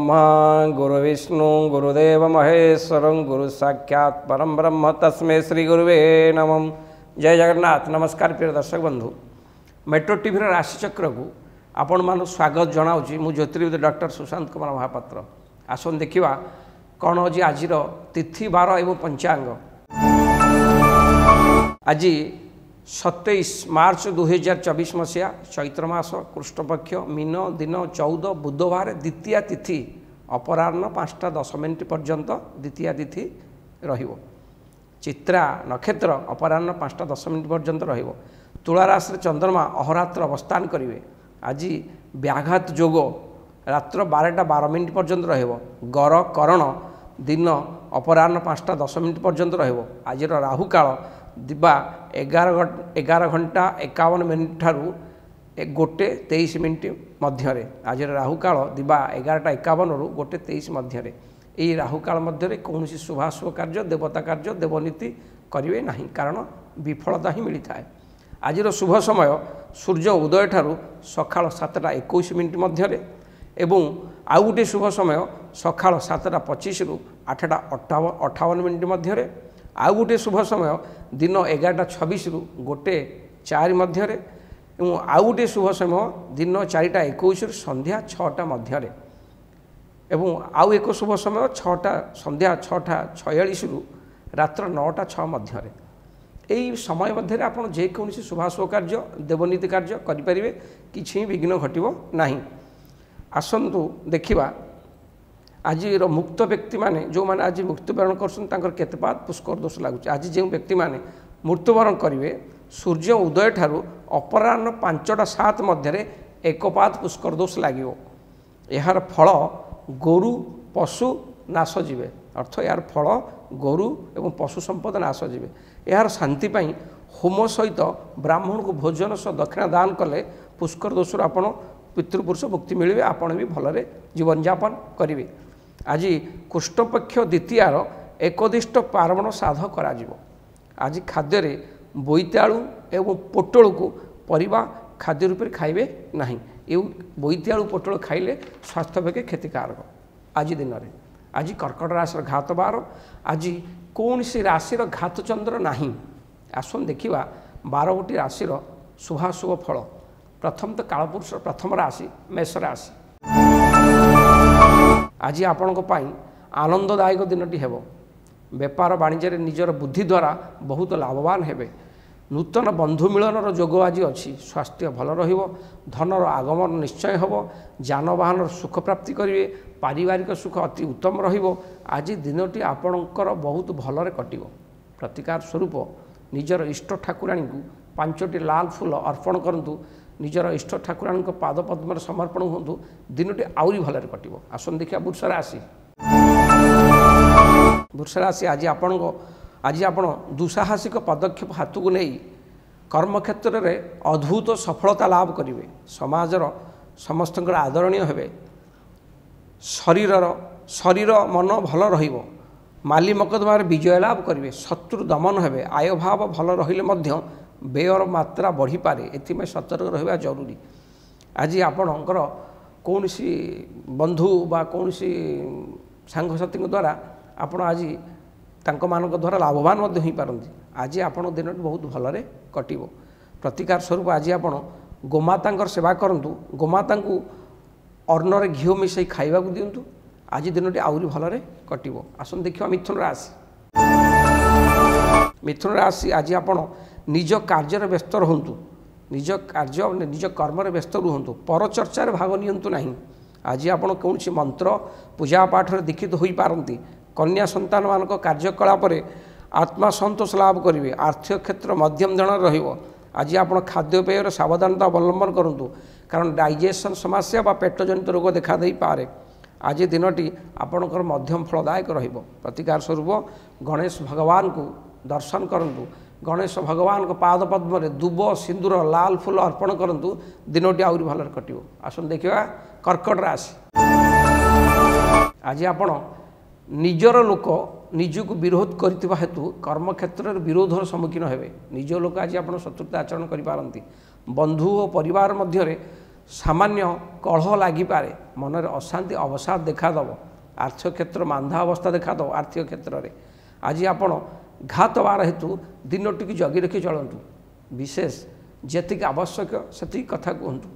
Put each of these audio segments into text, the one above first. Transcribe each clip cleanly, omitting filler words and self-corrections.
गुरुब्रह्मा गुरुविष्णु गुरुदेव महेश्वर गुरु साक्षात् परम ब्रह्म तस्मै श्री गुरुवे नमः। जय जगन्नाथ। नमस्कार प्रिय दर्शक बंधु, मेट्रो टीवी राशिचक्र को आपण मान स्वागत जनाऊँगी। मु ज्योतिर्विद डॉक्टर सुशांत कुमार महापात्र। आसन देखा कौन अच्छी आज तिथि बार एवं पंचांग। आज 27 मार्च 2024 मसीहा चैत्र मास कृष्णपक्ष मीन दिन 14 बुधवार द्वितीय तिथि अपराह्न 5:10 पर्यंत द्वितीय तिथि रहिबो। चित्रा नक्षत्र अपराह्न 5:10 पर्यंत रहिबो। तुला राशि चंद्रमा अहोरात्र अवस्थान करेंगे। आज व्याघात जोग रात्र 12:12 पर्यंत रहिबो। गर करण दिन अपराह्न 5:10 पर्यंत रहिबो। आज राहु काल दिबा 11 घंटा 51 मिनिट ठारू 1:23 मध्य। आज राहु काल दिबा 11:51 रु 1:23 मध्य। यही राहु काल मध्य कौन शुभाशुभ कार्य देवता कार्य देवनीति करेंगे नहीं, कारण विफलता ही मिलता है। आज शुभ समय सूर्य उदय ठारू सकाळ 7:21 मध्य एवं आउ गोटे शुभ समय सकाळ 7:25 रु 8:58 मध्य। आउ गोटे शुभ समय दिन 11:26 रु 1:04 मध्य एवं आउ गोटे शुभ समय दिन 4:21 रु संध्या 6टा मध्य एवं आउ एक शुभ समय संध्या 6:46 रु रात्र 9:06 मध्य। यही समय मध्य आप जेकोसी शुभाशुभ कार्य देवनीति कार्य करें, किसी विघ्न घटव नहीं। आसतु देखा आज मुक्त व्यक्ति माने जो माने आज मृत्युवरण करपात पुष्कर दोष लगुच। आज जो व्यक्ति माने मृत्युवरण करेंगे सूर्य उदय ठारू अपराह्न 5:07 मध्य एकपात पुष्कर दोष लगे। यार फल गोरु पशु नाश जीवे, अर्थ यार फल गोरु एवं पशु संपद नाश जीवे। यार शांति पाई होम सहित ब्राह्मण को भोजन सह दक्षिणा दान कले पुष्कर दोष आपण पितृपुरुष मुक्ति मिले, आपण भी भलरे जीवन यापन करेंगे। आज कृष्णपक्ष द्वितीयार एकदिष्ट पार्वण साध करा जीवो। आज खाद्य बोईतालु एवं पोटल को परिवा खाद्य रूप खाइबे नहीं। ये बोईतालु पोटल खाइले स्वास्थ्य पक्षे क्षतिकारक। आज दिन में आज कर्कट राशि घात बार। आज कौन सी राशि घात चंद्र नहीं। आसन देखा 12 गोटी राशि शुभाशुभ फल। प्रथम तो कालपुरुष प्रथम राशि मेष राशि। आज आपण आनंददायक दिनटी हेबो। व्यापार वाणिज्य निजर बुद्धि द्वारा बहुत लाभवान हेबे। नूतन बंधु मिलनर जोग आज अच्छी। स्वास्थ्य भल रहिबो। धनर आगमन निश्चय हेबो। जानवाहन सुख प्राप्ति करिवे। पारिवारिक सुख अति उत्तम रहिबो। आज दिनटी आपणकर बहुत भलरे कटिबो। प्रतिकार स्वरूप निजर इष्ट ठाकुराणी को 5टी लाल फूल अर्पण करंतु। निजर इष्ट ठाकुराणी पाद पद्म समर्पण हूँ। दिनटी आउरी भलरे कटिबो। आसन देखिया वृष राशि। वृष राशि आज आपण दुस्साहसिक पदक्षेप हाथ को नहीं कर्म क्षेत्र में अद्भुत सफलता लाभ करेंगे। समाजर समस्त आदरणीय हेबे। शरीर मन भल रहिबो। माली मकदमार विजय लाभ करेंगे। शत्रु दमन हेबे। आय भाव भल रहिले मध्य व्ययर मात्रा बढ़ी पारे, एथिमे सतर्क रहिबा जरूरी। आज आपणकर कौन सी बंधु बा कौन सी सांगसाथी द्वारा आपण आज तांको मानक द्वारा लाभवान मध्य होई पारंती। आज आपण दिन बहुत भलरे कटिबो। प्रतिकार स्वरूप आज आपण गोमातांकर सेवा करंतु। गोमाता को अर्णरे घी मिसई खाइबा को दिंतु। आज दिनटी आउरी भलरे कटिबो। आसन देखिबा मिथुन राशि। मिथुन राशि आज आपण निज कार्य व्यस्त रुहतु। निज कार्य निज कर्म व्यस्त रुहतु। पर चर्चार भाग नियंतु नहीं। आज आपण कौन सी मंत्र पूजा पाठ दीक्षित हो पारती। कन्या संतान मान कार्यकलाप आत्मा संतोष लाभ करेंगे। आर्थिक क्षेत्र मध्यम धरण रहिबो। आज आप खाद्यपेयर सावधानता अवलंबन करूँ, कारण डाइजेशन समस्या बा पेट जनित रोग देखा दे पारे। आज दिनटी आपणकर मध्यम फलदायक रहिबो। प्रतिकार स्वरूप गणेश भगवान को दर्शन करूँ। गणेश भगवान को पाद पद्म दुब सिंदूर लाल फूल अर्पण करूँ। दिनटी आउरी भलरे कटिबो। आसन देखिबा कर्कट राशि। आज आपण निजर लोक निजक विरोध करथिबा हेतु कर्म क्षेत्र विरोधर सम्मुखीन हेबे। निज लोक आज आप शत्रुता आचरण करिपारंती। बंधु और परिवार मध्य सामान्य कलह लगिपे मनरे अशांति अवसाद देखादेव आर्थिक क्षेत्र मांधा अवस्था देखादेव आर्थिक क्षेत्र में आज आपण घात बार हेतु दिनटी जगी रखी चलतु विशेष जी आवश्यक से कथा कहतु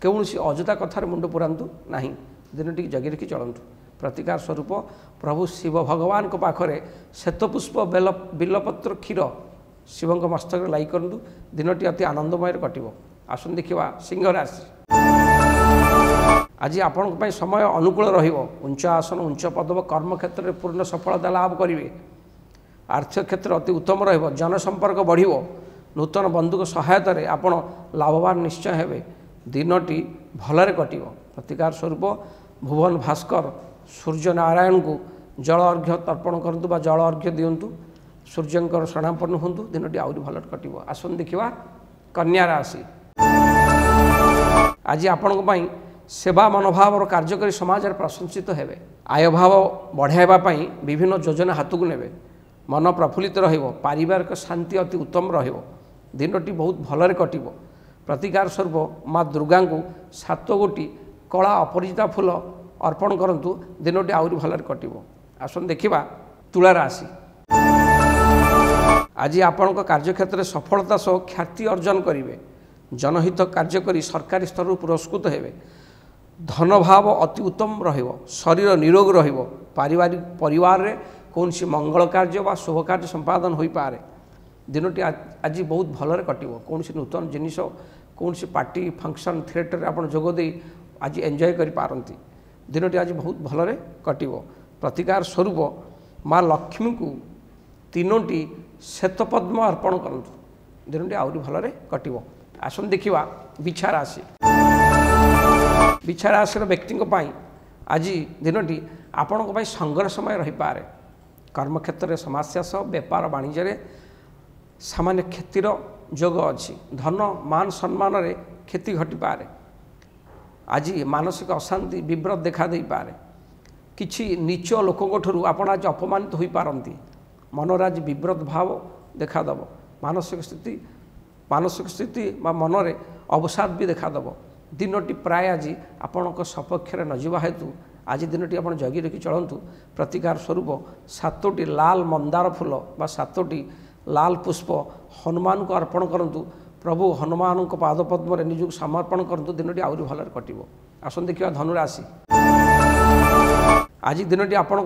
कौन अजथा कथार मुंड पुरातु ना दिनटी जगी रखी चलतु प्रतिकार स्वरूप प्रभु शिव भगवान को पाखरे श्वेतपुष्प बेलपत्र क्षीर शिव मस्तक लाई करूँ दिनटी अति आनंदमय कटो आसन देखा सिंह राशि आज आपण समय अनुकूल उच्च आसन उच्च पदव कर्म क्षेत्र में पूर्ण सफलता लाभ करेंगे आर्थिक क्षेत्र अति उत्तम जनसंपर्क बढ़ नूतन बंधुक सहायता आपण लाभवान निश्चय हेबे दिनटी भलरे कटिव प्रतिकार स्वरूप भुवन भास्कर सूर्य नारायण को जल अर्घ्य तर्पण करतु बा जल अर्घ्य दिंतु सूर्यंकर शरणापन्न हूँ दिनटी आहरी भल कटिव आसन देखा कन्या राशि आज आपण सेवा मनोभाव कार्यकारी समाज प्रशंसित हेबे आय भाव बढ़ाइबापी विभिन्न योजना हाथ को नेबे मन प्रफुल्लित पारिवारिक शांति अति उत्तम दिनटी बहुत भलरे कटिव प्रतिकार स्वरूप माँ दुर्गा को 7 गोटी कला अपरिचिता फूल अर्पण करंतु दिनटी आहरी भलरे कटिव आसन देखा तुला राशि आज आपण कार्यक्षेत्र सफलता सह ख्याति अर्जन करेंगे जनहित कार्य करी सरकारी स्तर पुरस्कृत हेबे धन भाव अति उत्तम शरीर निरोग पारिवारिक परिवार रे कौन सी मंगल कार्य व शुभ कार्य संपादन हो पारे दिनटी आज बहुत भलरे कटिव कौन सी नूतन जिनिस कौन सी पार्टी फंक्शन थिएटर आप जोगदे आज एंजॉय करि पारंती दिनटी आज बहुत भलरे कटिव प्रतिकार स्वरूप माँ लक्ष्मी को 3टी श्वेतपद्म अर्पण करंतु दिनटी आहरी भलरे कटिव आसन देखा बिछा राशि बिछा राशि व्यक्ति आज दिनटी आपण संघर्षमय रही पारे कर्मक्षेत्र में समस्या सह व्यापार वाणिज्य सामान्य क्षतिर जोग अच्छी धन मान सम्मान रे क्षति घटी पारे आज मानसिक अशांति विव्रत देखा दे पारे किछि नीच लोकों ठुर आपण आज अपमानित हो पारती मनर आज विव्रत भाव देखादेव मानसिक स्थिति मनरे अवसाद भी देखादेव दिनटी प्राय आज आपण सपक्ष नजा हेतु आज दिनटी आप जगी रखी चलतु प्रतिकार स्वरूप 7टी लाल मंदार फूल बा 7टी लाल पुष्प हनुमान को अर्पण करंतु प्रभु हनुमान को पादपद्म निज समर्पण करंतु दिनटी आहरी भलरे कटिव आसन देखा धनुराशि आज दिनटी आपण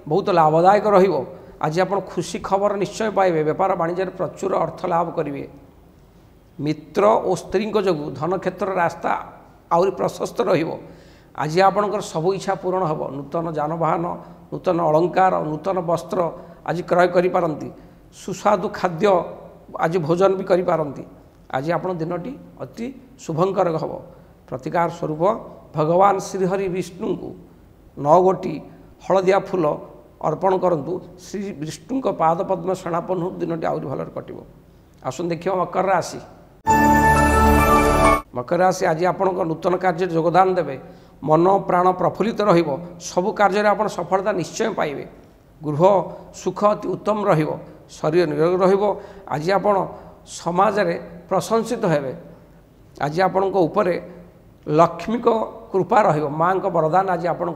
बहुत लाभदायक आज आप खुशी खबर निश्चय पाइबे व्यापार वाणिज्य प्रचुर अर्थ लाभ करेंगे मित्र और स्त्री जो धन क्षेत्र रास्ता आहरी प्रशस्त आज आपणकर सबू इच्छा पूरण हम नूतन जानवाहन नूतन अलंकार नूतन वस्त्र आज क्रय करिपारंती सुस्वादु खाद्य आज भोजन भी करिपारंती आज आपण दिनटी अति शुभंकर हम प्रतिकार स्वरूप भगवान श्रीहरि विष्णु को 9 गोटी हलदिया फूल अर्पण करंतु श्री विष्णु पादपद्म शरणापन्न दिनटी आहरी भलरे कटिव आसन देखिए मकर राशि मकर राशि आज आपण नूतन कार्य योगदान देवे मन प्राण प्रफुल्लित सबु कार्य आप सफलता निश्चय पाइबे गृह सुख अति उत्तम शरीर निरोग आज आप समाज रे प्रशंसित हेबे आज आपण लक्ष्मी को कृपा माँ को वरदान आज आपण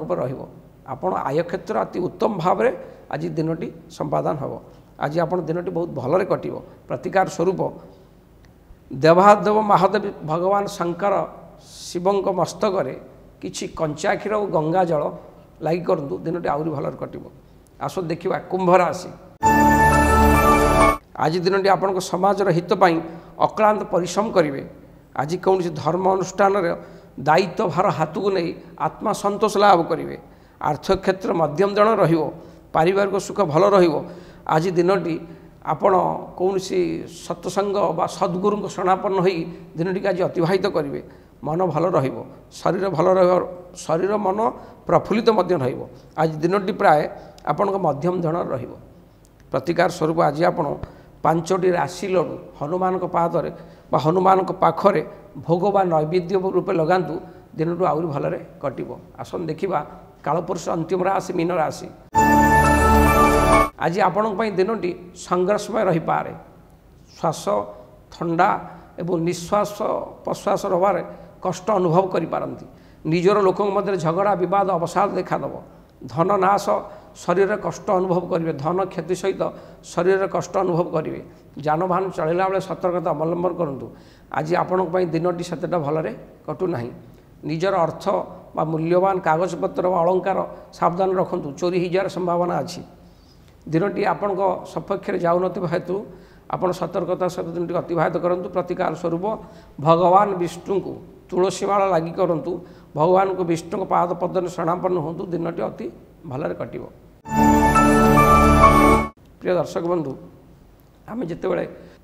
आपण आय क्षेत्र अति उत्तम भाव में आज दिनटी संपादन हम आज आप दिनटी बहुत भलरे कटिव प्रतिकार स्वरूप देवादेव महादेव भगवान शंकर शिवं मस्तक किछि कंचा क्षीर और गंगा जल लगी करूँ दिनटी आहरी भलरे कटिव आस देखा कुंभ राशि आज दिनटी आपण समाजर हित पाई अक्लांत परिश्रम करेंगे आज कौन धर्म अनुष्ठान दायित्व भार हाथ को नहीं आत्मा संतोष लाभ करेंगे आर्थिक क्षेत्र मध्यम जन पारिवारिक सुख भल आज दिनटी आपण कौन सत्संग बा सद्गुरु को शरणापन्न हो दिनटी आज अतिवाहित करेंगे मन भल शरीर भल शरीर मन प्रफुल्लित आज दिनटी प्राय आपण मध्यम धन प्रतिकार स्वरूप आज आपण 5टी राशि लडू हनुमान को पादरे बा हनुमान को पाखरे भोग बा नैवेद्य रूपे लगातु दिनटू आहरी भलरे कटिव आसन देखा कालपुरुष अंतिम राशि मीन राशि आज आपण दिनटी संघर्षमय रही पारे श्वास ठंडा एवं निश्वास प्रश्वास रबार कष्ट अनुभव करिपारନ୍ତି निजर लोक मध्य झगड़ा विवाद अवसाद देखादेव धन नाश शरीर कष्ट अनुभव करेंगे धन क्षति सहित शरीर कष्ट अनुभव करेंगे जानवाहन चलला बेले सतर्कता अवलंबन करूँ आज आपण दिनटी सेतटा भलरे कटुना निजर अर्थ बा मूल्यवान कागजपत्र अलंकार सावधान रखु चोरी हो जार संभावना अच्छी दिनटी आपण सपक्ष जाऊन हेतु आपण सतर्कता सहित दिन अतिवाहित करूँ प्रतिकार स्वरूप भगवान विष्णु को तुलसी माला लगी करूँ भगवान को विष्णु पाद पदन शरणापन्न हूँ दिनटी अति भलरे कट प्रिय दर्शक बंधु आम जिते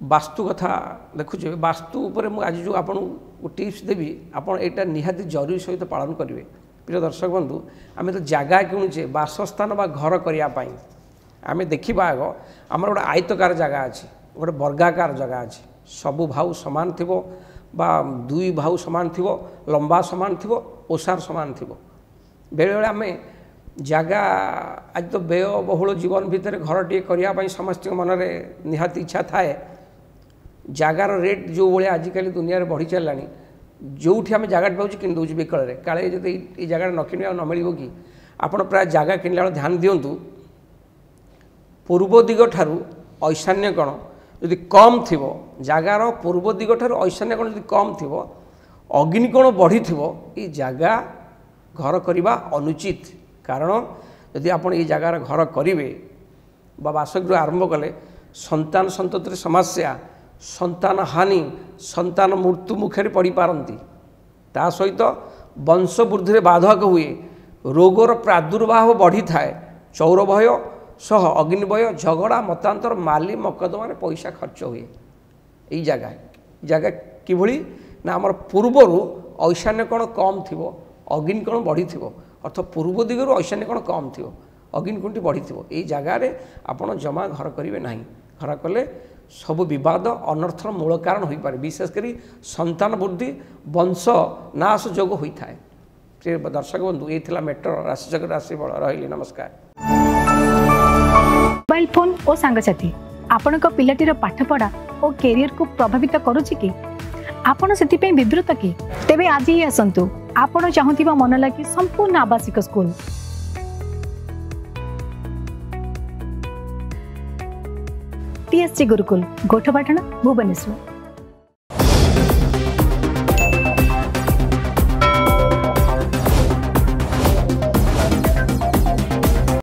वास्तु कथा देखुचे वास्तु उपर आज जो आपको टिप्स देवी आपड़ यहाँ निहाती जरूरी सहित पालन करेंगे प्रिय दर्शक बंधु आम तो जगह किणुचे बासस्थान बा घर करने आम देखा आग आम गोटे आयतकार जगह अच्छी गोटे वर्गाकार जगह अच्छी सबू भाव सामान थी बा दुई भाव सामान थी लंबा सामान थी ओसार सामान थी बेले बेले आम जगह आज तो व्यय बहुल जीवन भितर घर टे करने समस्त मन में निहाती इच्छा थाए जगार रेट जो भाई आजिकल दुनिया में बढ़ी चलला जो आम जगह पाँच किन दूसरी विकल काले जब ये जगह न कि न मिल कि आपड़ प्राय जगह किनला ध्यान दिंतु पूर्व दिग ठारू ईशान्य कोण यदि कम थी जगार पूर्व दिग ठारू ईशान्य कोण यदि कम थी अग्निकोण बढ़ी थी जगह घर करने अनुचित कारण यदि आप ये जगार घर करेंगे बासगृह आरंभ कले संतान संतति समस्या संतान हानि संतान मृत्यु मुखे पड़ पारती ता सहित वंश वृद्धि बाधक हुए रोगर प्रादुर्भाव बढ़ी थाए चौर भय सह अग्निभय झगड़ा मतांतर माली मकदमा पैसा खर्च हुए यही जगह किभली ना आमर पूर्वर ईशान्य कोण कम थी अग्निकोण बढ़ी थी अर्थ पूर्व दिगरू ईशान्य कोण कम थी अग्निकोणटी बढ़ी थी यही जगार आपण जमा घर करेंगे ना घर कले सब विवाद अनर्थर मूल कारण हो पारे विशेषकर संतान वृद्धि वंश नाश जोग होता है प्रिय दर्शक बंधु ये मेटर राशिचक्र राशिफल रही नमस्कार। मोबाइल फोन और सांगसाथी आपण पिलाटीर पाठपढ़ा और कैरियर को प्रभावित करुच्ची कि आपण से विवृत कि तेबे आज ही आसतु आपण चाहूबा मन लगी संपूर्ण आवासिक स्कूल TSG गुरुकुल गोठपाटण भुवनेश्वर।